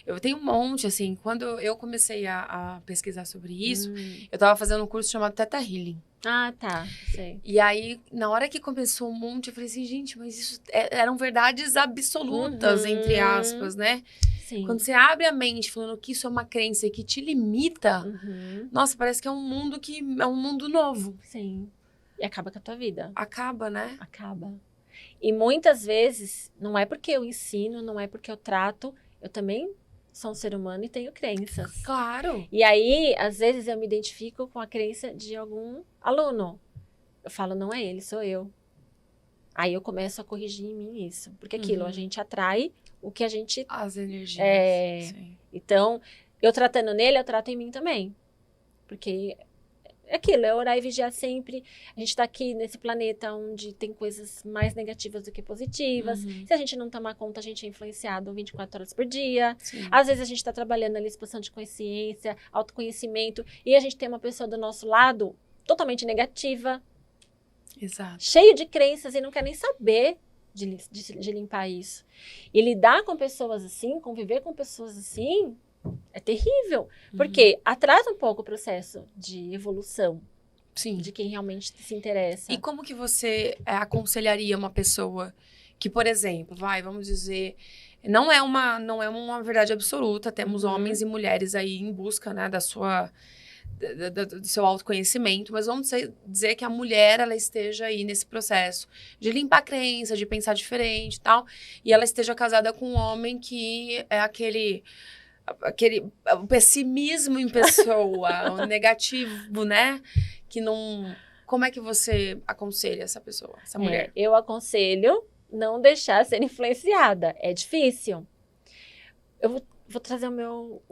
Eu tenho um monte, assim, quando eu comecei a pesquisar sobre isso, eu tava fazendo um curso chamado Theta Healing. Tá, sei. E aí, na hora que começou um monte, eu falei assim, gente, mas isso eram verdades absolutas, entre aspas, né? Sim. Quando você abre a mente falando que isso é uma crença e que te limita, nossa, parece que é um mundo novo. Sim. E acaba com a tua vida. Acaba, né? Acaba. E muitas vezes, não é porque eu ensino, não é porque eu trato, eu também sou um ser humano e tenho crenças. Claro. E aí, às vezes, eu me identifico com a crença de algum aluno. Eu falo, não é ele, sou eu. Aí eu começo a corrigir em mim isso. Porque aquilo, a gente atrai o que a gente... As energias. Sim. Então, eu tratando nele, eu trato em mim também. Porque... é aquilo, é orar e vigiar sempre. A gente tá aqui nesse planeta onde tem coisas mais negativas do que positivas. Se a gente não tomar conta, a gente é influenciado 24 horas por dia. Sim. Às vezes a gente tá trabalhando ali expansão de consciência, autoconhecimento, e a gente tem uma pessoa do nosso lado totalmente negativa. Exato. Cheio de crenças e não quer nem saber de limpar isso. E lidar com pessoas assim, conviver com pessoas assim... é terrível, porque atrasa um pouco o processo de evolução. Sim. De quem realmente se interessa. E como que você aconselharia uma pessoa que, por exemplo, vamos dizer, não é uma verdade absoluta, temos homens e mulheres aí em busca, né, do seu autoconhecimento, mas vamos dizer que a mulher, ela esteja aí nesse processo de limpar a crença, de pensar diferente e tal, e ela esteja casada com um homem que é o pessimismo em pessoa, o negativo, né? Que não... Como é que você aconselha essa pessoa, essa mulher? Eu aconselho não deixar ser influenciada. É difícil. Eu vou trazer o meu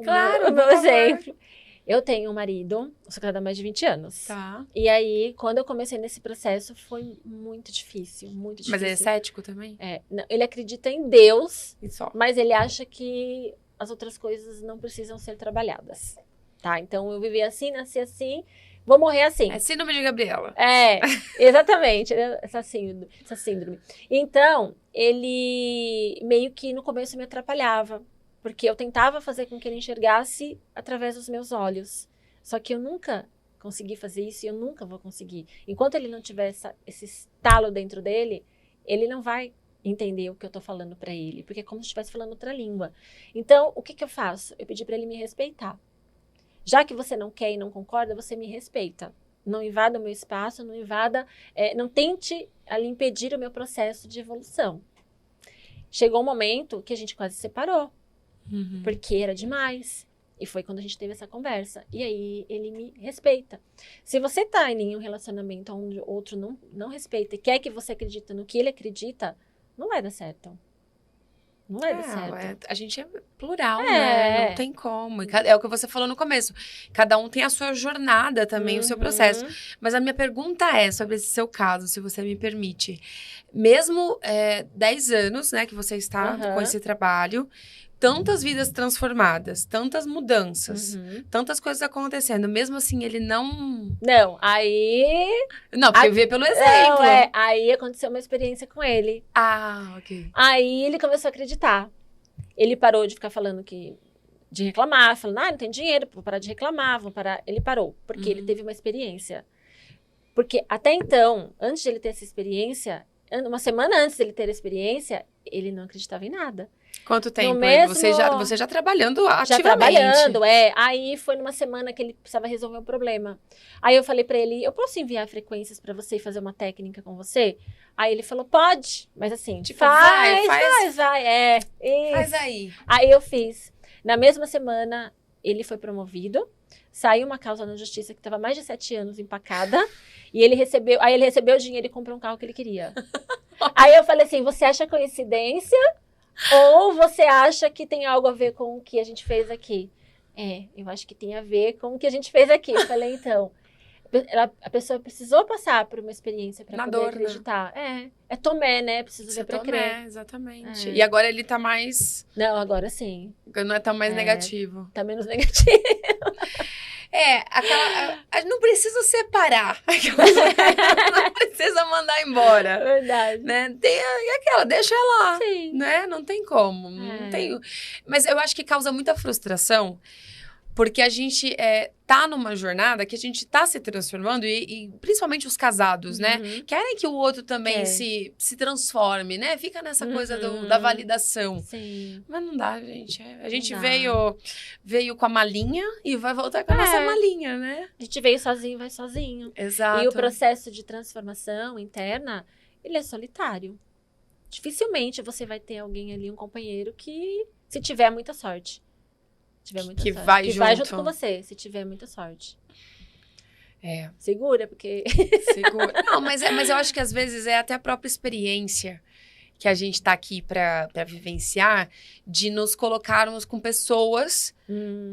exemplo. Eu tenho um marido, sou casada há mais de 20 anos. Tá. E aí, quando eu comecei nesse processo, foi muito difícil, muito difícil. Mas ele é cético também? Ele acredita em Deus, só. Mas ele acha que as outras coisas não precisam ser trabalhadas, tá? Então, eu vivi assim, nasci assim, vou morrer assim. É síndrome de Gabriela. Exatamente, essa síndrome. Então, ele meio que no começo me atrapalhava, porque eu tentava fazer com que ele enxergasse através dos meus olhos. Só que eu nunca consegui fazer isso e eu nunca vou conseguir. Enquanto ele não tiver esse estalo dentro dele, ele não vai entender o que eu tô falando pra ele, porque é como se eu estivesse falando outra língua. Então, o que que eu faço? Eu pedi pra ele me respeitar. Já que você não quer e não concorda, você me respeita. Não invada o meu espaço, não invada, não tente ali impedir o meu processo de evolução. Chegou um momento que a gente quase se separou, porque era demais. E foi quando a gente teve essa conversa. E aí ele me respeita. Se você tá em um relacionamento onde o outro não respeita e quer que você acredite no que ele acredita, não vai dar certo. Não vai dar certo. A gente é plural, né? Não tem como. É o que você falou no começo. Cada um tem a sua jornada também, o seu processo. Mas a minha pergunta é sobre esse seu caso, se você me permite. Mesmo 10 anos, né, que você está com esse trabalho, tantas vidas transformadas, tantas mudanças, tantas coisas acontecendo. Mesmo assim, ele não... Não, aí... Não, porque eu vi pelo exemplo. Não, aí aconteceu uma experiência com ele. Ah, ok. Aí ele começou a acreditar. Ele parou de ficar falando de reclamar, falando, não tem dinheiro, vou parar de reclamar, vou parar. Ele parou, porque ele teve uma experiência. Porque até então, antes de ele ter essa experiência, uma semana antes dele ter a experiência, ele não acreditava em nada. Quanto tempo? Você já trabalhando ativamente. Já trabalhando, Aí foi numa semana que ele precisava resolver um problema. Aí eu falei pra ele, eu posso enviar frequências pra você e fazer uma técnica com você? Aí ele falou, pode. Mas assim, tipo, vai. Faz aí. Aí eu fiz. Na mesma semana, ele foi promovido. Saiu uma causa na justiça que estava mais de 7 anos empacada. E ele recebeu o dinheiro e comprou um carro que ele queria. Aí eu falei assim, você acha coincidência? Ou você acha que tem algo a ver com o que a gente fez aqui? Eu acho que tem a ver com o que a gente fez aqui. Eu falei, então, a pessoa precisou passar por uma experiência para poder dor, acreditar. Né? É Tomé, né? Preciso ver pra crer. Exatamente. E agora ele tá mais... Não, agora sim. Não é tão mais negativo. Tá menos negativo. Não precisa separar. Não precisa mandar embora. Verdade. Né? Deixa lá. Sim. Né? Não tem como. Não tem... Mas eu acho que causa muita frustração, porque a gente tá numa jornada que a gente tá se transformando, e principalmente os casados, né? Querem que o outro também se transforme, né? Fica nessa coisa da validação. Sim. Mas não dá, gente. A gente veio com a malinha e vai voltar com a nossa malinha, né? A gente veio sozinho, vai sozinho. Exato. E o processo de transformação interna, ele é solitário. Dificilmente você vai ter alguém ali, um companheiro que, se tiver muita sorte, vai junto com você, se tiver muita sorte. Segura, porque... Segura. Não, mas eu acho que às vezes é até a própria experiência que a gente tá aqui pra vivenciar, de nos colocarmos com pessoas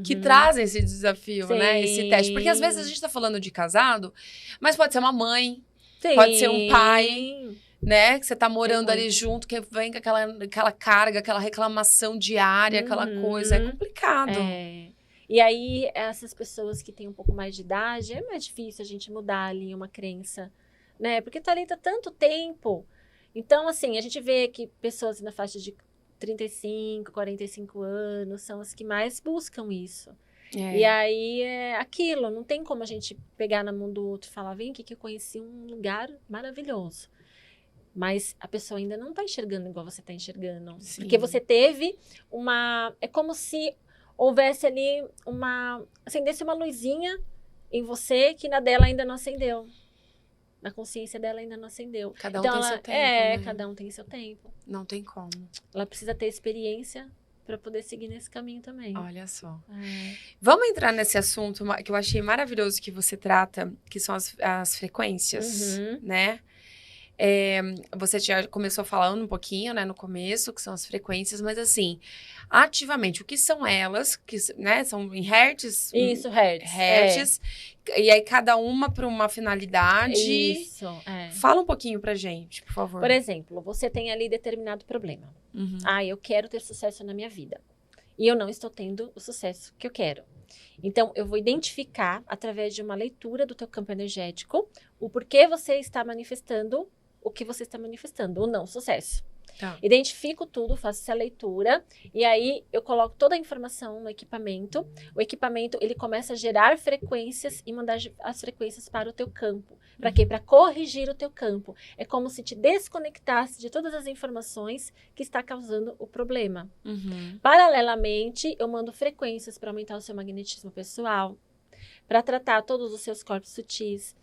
que trazem esse desafio, né? Esse teste. Porque às vezes a gente tá falando de casado, mas pode ser uma mãe, pode ser um pai... Né? Que você tá morando ali junto, que vem com aquela carga, aquela reclamação diária, aquela coisa. É complicado. E aí, essas pessoas que têm um pouco mais de idade, é mais difícil a gente mudar ali uma crença, né? Porque tá ali há tanto tempo. Então, assim, a gente vê que pessoas na faixa de 35, 45 anos são as que mais buscam isso. E aí, é aquilo. Não tem como a gente pegar na mão do outro e falar, vem aqui que eu conheci um lugar maravilhoso. Mas a pessoa ainda não tá enxergando igual você tá enxergando. Sim. Porque você teve uma... É como se houvesse ali acendesse uma luzinha em você que na dela ainda não acendeu. Na consciência dela ainda não acendeu. Cada um tem seu tempo, né? Cada um tem seu tempo. Não tem como. Ela precisa ter experiência para poder seguir nesse caminho também. Olha só. Vamos entrar nesse assunto que eu achei maravilhoso que você trata, que são as frequências, né? Você já começou falando um pouquinho, né, no começo, que são as frequências, mas assim, ativamente, o que são elas, que, né, são em hertz? Isso, hertz. Hertz, e aí cada uma para uma finalidade. Isso, Fala um pouquinho pra gente, por favor. Por exemplo, você tem ali determinado problema. Eu quero ter sucesso na minha vida. E eu não estou tendo o sucesso que eu quero. Então, eu vou identificar, através de uma leitura do teu campo energético, o porquê você está manifestando o que você está manifestando, o não sucesso. Tá. Identifico tudo, faço essa leitura e aí eu coloco toda a informação no equipamento. O equipamento, ele começa a gerar frequências e mandar as frequências para o teu campo. Para quê? Para corrigir o teu campo. É como se te desconectasse de todas as informações que está causando o problema. Paralelamente, eu mando frequências para aumentar o seu magnetismo pessoal, para tratar todos os seus corpos sutis,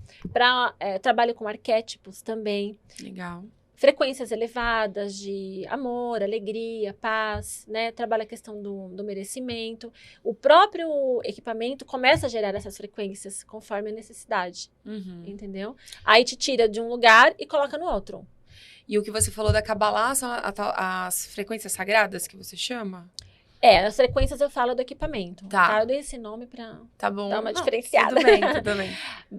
trabalho com arquétipos também. Legal. Frequências elevadas de amor, alegria, paz, né? Trabalha a questão do merecimento. O próprio equipamento começa a gerar essas frequências conforme a necessidade, entendeu? Aí te tira de um lugar e coloca no outro. E o que você falou da Kabbalah são as frequências sagradas que você chama? As frequências eu falo do equipamento. Tá. Eu dei esse nome pra Tá bom. dar uma diferenciada. Tudo bem, tudo bem.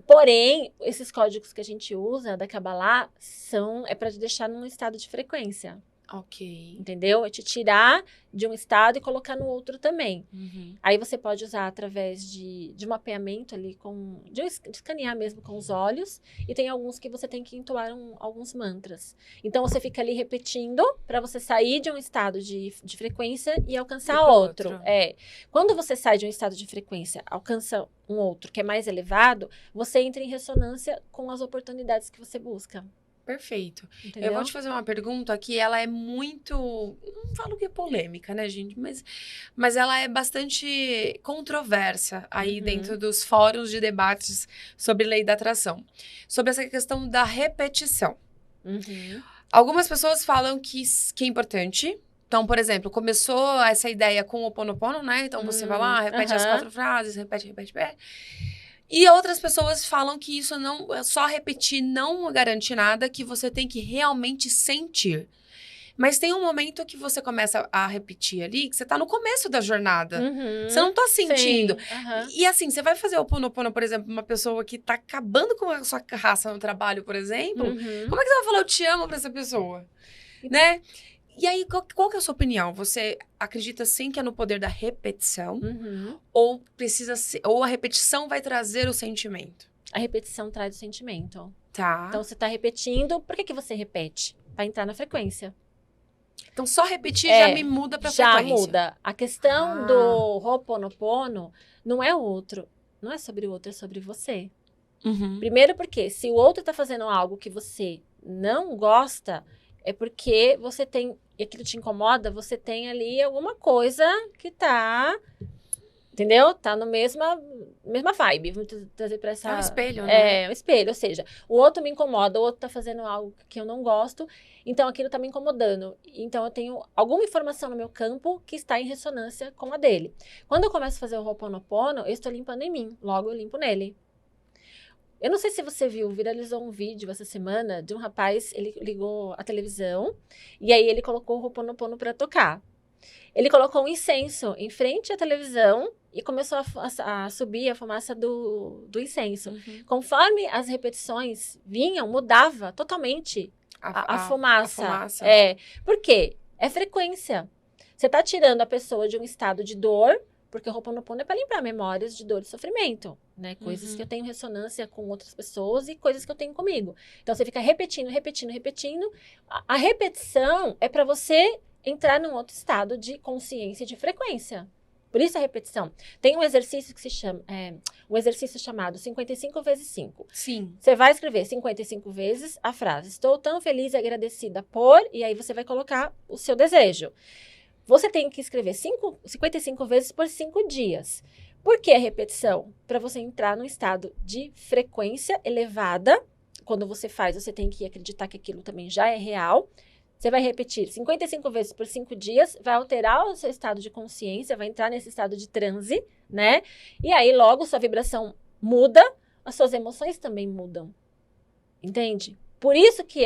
Porém, esses códigos que a gente usa da Kabbalah é para te deixar num estado de frequência. Ok. Entendeu? É te tirar de um estado e colocar no outro também. Aí você pode usar através de mapeamento ali, de escanear mesmo com os olhos. E tem alguns que você tem que entoar alguns mantras. Então você fica ali repetindo para você sair de um estado de frequência e alcançar outro. Quando você sai de um estado de frequência, alcança um outro que é mais elevado, você entra em ressonância com as oportunidades que você busca. Perfeito. Entendeu? Eu vou te fazer uma pergunta que ela é muito... Não falo que é polêmica, né, gente? Mas ela é bastante controversa aí dentro dos fóruns de debates sobre lei da atração. Sobre essa questão da repetição. Algumas pessoas falam que é importante. Então, por exemplo, começou essa ideia com o Ho'oponopono, né? Então, você vai lá, repete as 4 frases, repete. E outras pessoas falam que isso não, só repetir não garante nada, que você tem que realmente sentir. Mas tem um momento que você começa a repetir ali, que você tá no começo da jornada. Você não tá sentindo. E assim, você vai fazer o Ho'oponopono, por exemplo, uma pessoa que tá acabando com a sua raça no trabalho, por exemplo. Como é que você vai falar eu te amo pra essa pessoa? Né? E aí, qual que é a sua opinião? Você acredita sim que é no poder da repetição? Ou ou a repetição vai trazer o sentimento? A repetição traz o sentimento. Tá. Então, você tá repetindo. Por que você repete? Pra entrar na frequência. Então, só repetir já me muda pra frequência. Já muda. A questão do Ho'oponopono não é o outro. Não é sobre o outro, é sobre você. Primeiro porque, se o outro tá fazendo algo que você não gosta... É porque você tem, e aquilo te incomoda, você tem ali alguma coisa que tá, entendeu? Tá na mesma vibe. Vamos trazer pra essa... É um espelho, né? É, um espelho, ou seja, o outro me incomoda, o outro tá fazendo algo que eu não gosto, então aquilo tá me incomodando. Então eu tenho alguma informação no meu campo que está em ressonância com a dele. Quando eu começo a fazer o Ho'oponopono, eu estou limpando em mim, logo eu limpo nele. Eu não sei se você viu, viralizou um vídeo essa semana de um rapaz, ele ligou a televisão e aí ele colocou o Ho'oponopono para tocar. Ele colocou um incenso em frente à televisão e começou a subir a fumaça do incenso. Conforme as repetições vinham, mudava totalmente a fumaça. Por quê? É frequência. Você está tirando a pessoa de um estado de dor, porque o Ho'oponopono é para limpar memórias de dor e sofrimento, né? Coisas que eu tenho ressonância com outras pessoas e coisas que eu tenho comigo. Então, você fica repetindo. A repetição é para você entrar num outro estado de consciência e de frequência. Por isso a repetição. Tem um exercício que se chama... um exercício chamado 55 vezes 5. Sim. Você vai escrever 55 vezes a frase. Estou tão feliz e agradecida por... E aí você vai colocar o seu desejo. Você tem que escrever 55 vezes por 5 dias. Por que a repetição? Para você entrar num estado de frequência elevada. Quando você faz, você tem que acreditar que aquilo também já é real. Você vai repetir 55 vezes por 5 dias, vai alterar o seu estado de consciência, vai entrar nesse estado de transe, né? E aí, logo, sua vibração muda, as suas emoções também mudam. Entende? Por isso que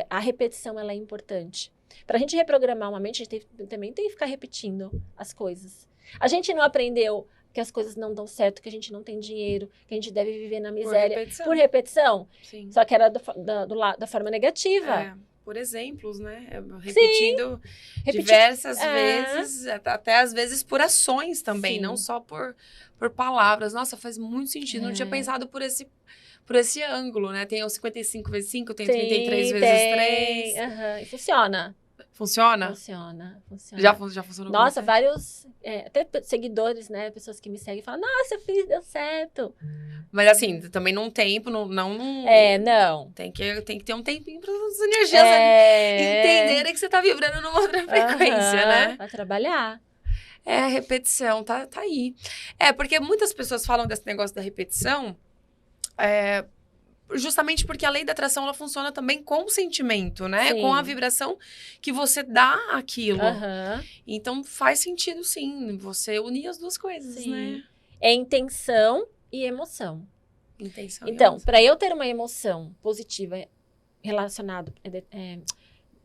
a repetição ela é importante. Para a gente reprogramar uma mente, a gente também tem que ficar repetindo as coisas. A gente não aprendeu que as coisas não dão certo, que a gente não tem dinheiro, que a gente deve viver na miséria. Por repetição. Sim. Só que era da forma negativa. Por exemplos, né? Repetindo diversas vezes, até às vezes por ações também, não só por palavras. Nossa, faz muito sentido. Não tinha pensado por esse ângulo, né? Tem o 55 vezes 5, tem o 33 vezes 3. E funciona. Funciona? Funciona. Já funcionou com Nossa, você? vários, até seguidores, né? Pessoas que me seguem falam, nossa, eu fiz, deu certo. Mas assim, também num tempo, não... Não. Tem que ter um tempinho para as energias entenderem que você tá vibrando numa outra frequência, né? Pra trabalhar. A repetição, tá aí. Porque muitas pessoas falam desse negócio da repetição, justamente porque a lei da atração, ela funciona também com o sentimento, né? Sim. Com a vibração que você dá àquilo. Aham. Então, faz sentido, sim, você unir as duas coisas, Sim. né? É intenção e emoção. Intenção e Então, emoção. para eu ter uma emoção positiva relacionada,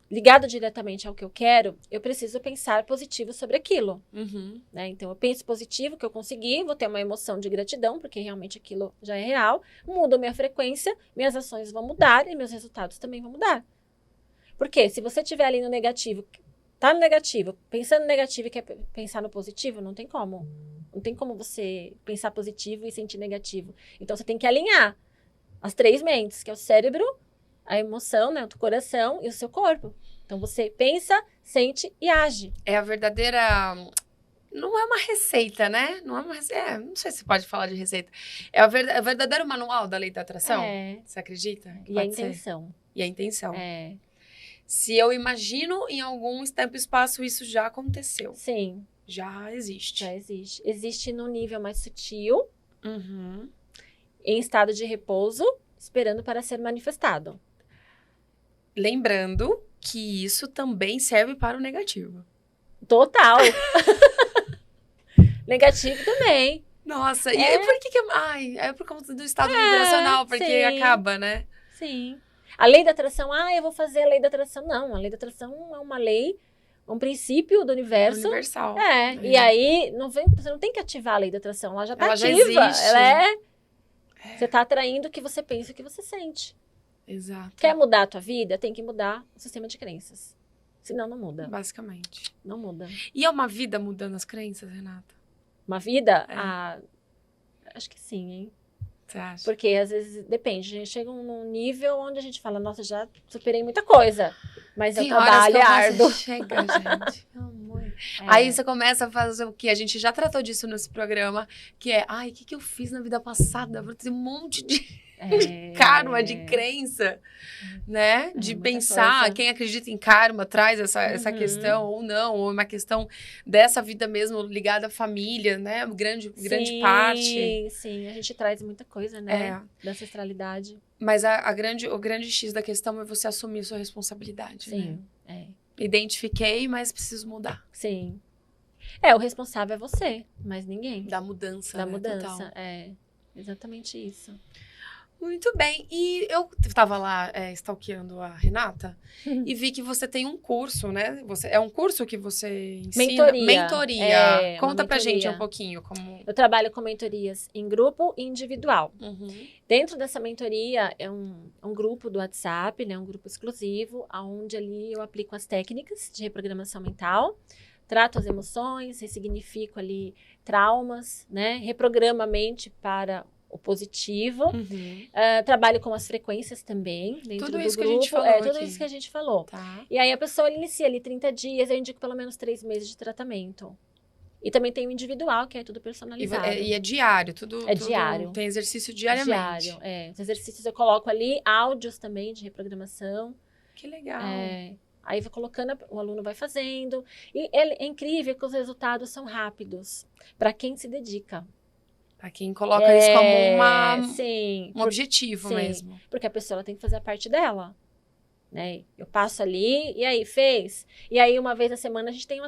ligado diretamente ao que eu quero, eu preciso pensar positivo sobre aquilo, Uhum. né? Então, eu penso positivo, que eu consegui, vou ter uma emoção de gratidão, porque realmente aquilo já é real, muda minha frequência, minhas ações vão mudar e meus resultados também vão mudar. Porque se você estiver ali no negativo, tá no negativo, pensando no negativo e quer pensar no positivo, não tem como. Não tem como você pensar positivo e sentir negativo. Então, você tem que alinhar as 3 mentes, que é o cérebro, a emoção, né, o coração e o seu corpo. Então, você pensa, sente e age. É a verdadeira... Não é uma receita, né? Não é uma receita. Não sei se pode falar de receita. É o verdadeiro manual da lei da atração? Você acredita? E a intenção. E a intenção. É. Se eu imagino, em algum tempo e espaço, isso já aconteceu. Sim. Já existe. Já existe. Existe no nível mais sutil, Uhum. em estado de repouso, esperando para ser manifestado. Lembrando que isso também serve para o negativo. Total. Negativo também. Nossa, e por que... Ai, é por conta do estado vibracional, porque sim. acaba, né? Sim. A lei da atração, eu vou fazer a lei da atração. Não, a lei da atração é uma lei, um princípio do universo. Universal. E aí, você não tem que ativar a lei da atração, ela já está ativa. Já existe. Ela Você está atraindo o que você pensa e o que você sente. Exato. Quer mudar a tua vida? Tem que mudar o sistema de crenças. Senão não muda. Basicamente. Não muda. E é uma vida mudando as crenças, Renata? Uma vida? Acho que sim, hein? Você acha? Porque às vezes depende, a gente chega num nível onde a gente fala, nossa, já superei muita coisa. Mas o trabalho é árduo. Chega, gente. Aí você começa a fazer o que? A gente já tratou disso nesse programa, que é, o que eu fiz na vida passada? Vou ter um monte de karma, de crença, né? De pensar, coisa. Quem acredita em karma traz essa questão ou não, ou uma questão dessa vida mesmo ligada à família, né? Grande parte. Sim, a gente traz muita coisa, né? Da ancestralidade. Mas o grande X da questão é você assumir sua responsabilidade, sim, né? Identifiquei, mas preciso mudar. Sim. O responsável é você, mas ninguém. Da mudança, Da mudança, exatamente isso. Muito bem. E eu tava lá stalkeando a Renata e vi que você tem um curso, né? É um curso que você ensina? Mentoria. Conta pra gente um pouquinho como... Eu trabalho com mentorias em grupo e individual. Uhum. Dentro dessa mentoria é um grupo do WhatsApp, né? Um grupo exclusivo, onde ali eu aplico as técnicas de reprogramação mental, trato as emoções, ressignifico ali traumas, né? Reprogramo a mente para o positivo. Uhum. Trabalho com as frequências também dentro tudo do isso grupo. Que a gente falou tudo isso que a gente falou. Tá. E aí a pessoa inicia ali 30 dias, eu indico pelo menos 3 meses de tratamento. E também tem o individual, que é tudo personalizado. E é diário? Tudo diário. Tem exercício diariamente? Diário, Os exercícios eu coloco ali, áudios também de reprogramação. Que legal. Aí vai colocando, o aluno vai fazendo. E é incrível que os resultados são rápidos, para quem se dedica. Para quem coloca isso como um objetivo mesmo. Porque a pessoa tem que fazer a parte dela. Né? Eu passo ali, e aí, fez? E aí, uma vez na semana, a gente tem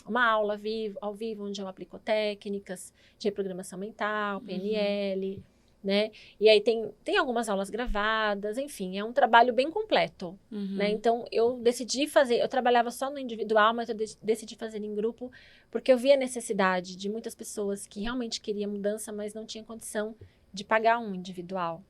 uma aula ao vivo, onde eu aplico técnicas de reprogramação mental, PNL, né? E aí tem algumas aulas gravadas, enfim, é um trabalho bem completo, né? Então, eu decidi fazer, eu trabalhava só no individual, mas eu decidi fazer em grupo, porque eu vi a necessidade de muitas pessoas que realmente queriam mudança, mas não tinham condição de pagar um individual,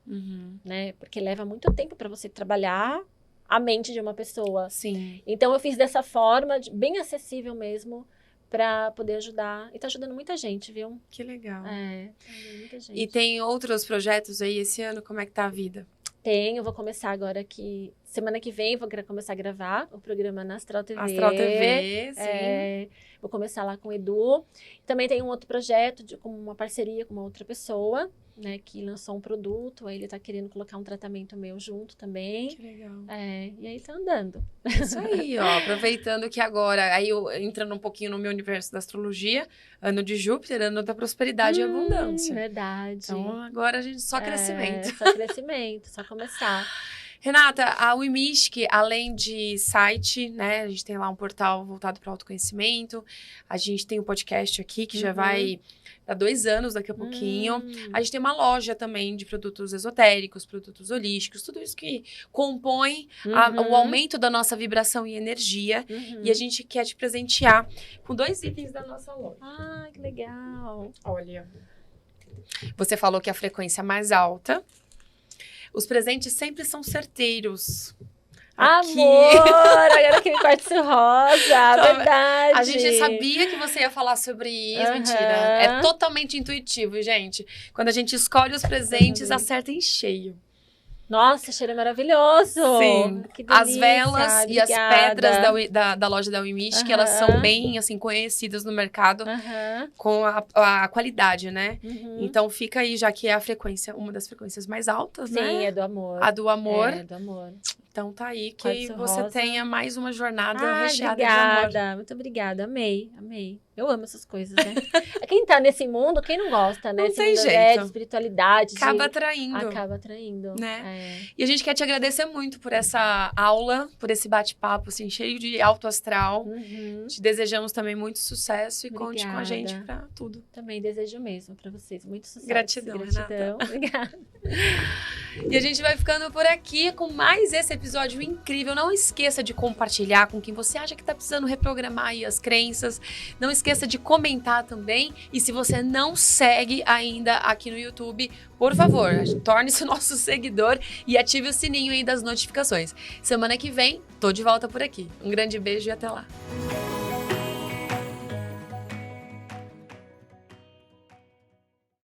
né? Porque leva muito tempo para você trabalhar a mente de uma pessoa. Sim. Então, eu fiz dessa forma, bem acessível mesmo, para poder ajudar. E tá ajudando muita gente, viu? Que legal. Tá ajudando muita gente. E tem outros projetos aí esse ano? Como é que tá a vida? Tenho, vou começar agora aqui. Semana que vem vou começar a gravar o programa na Astral TV. Astral TV, sim. Vou começar lá com o Edu. Também tem um outro projeto com uma parceria com uma outra pessoa, né? Que lançou um produto. Aí ele tá querendo colocar um tratamento meu junto também. Que legal. E aí tá andando. Isso aí, ó. Aproveitando que agora, aí eu entrando um pouquinho no meu universo da astrologia, ano de Júpiter, ano da prosperidade e abundância. Verdade. Então agora a gente só crescimento. Só crescimento, só começar. Renata, a Wimishk, além de site, né? A gente tem lá um portal voltado para o autoconhecimento. A gente tem um podcast aqui que já vai para 2 anos daqui a pouquinho. A gente tem uma loja também de produtos esotéricos, produtos holísticos, tudo isso que compõe o aumento da nossa vibração e energia. E a gente quer te presentear com 2 itens da nossa loja. Ah, que legal. Olha, você falou que a frequência é mais alta. Os presentes sempre são certeiros. Aqui. Amor! Agora que me quartzo rosa, verdade. A gente sabia que você ia falar sobre isso, mentira. É totalmente intuitivo, gente. Quando a gente escolhe os presentes, acerta em cheio. Nossa, cheiro maravilhoso! Sim. Que delícia, as velas obrigada. e as pedras da loja da Wimishk, elas são bem, assim, conhecidas no mercado com a qualidade, né? Então, fica aí, já que é a frequência, uma das frequências mais altas, né? Sim, é do amor. A do amor. É, do amor. Então, tá aí que Quartzo você rosa. tenha mais uma jornada recheada de obrigada. amor. Muito obrigada. Amei. Eu amo essas coisas, né? Quem tá nesse mundo, quem não gosta, né? Não tem mundo, jeito. De espiritualidade. Acaba atraindo. Acaba atraindo. Né? E a gente quer te agradecer muito por essa aula, por esse bate-papo, assim, cheio de alto astral. Te desejamos também muito sucesso e conte com a gente pra tudo. Também desejo mesmo pra vocês. Muito sucesso. Gratidão, Renata. Obrigada. E a gente vai ficando por aqui com mais esse episódio incrível. Não esqueça de compartilhar com quem você acha que tá precisando reprogramar aí as crenças. Não esqueça de comentar também. E se você não segue ainda aqui no YouTube, por favor, torne-se nosso seguidor e ative o sininho aí das notificações. Semana que vem, tô de volta por aqui. Um grande beijo e até lá.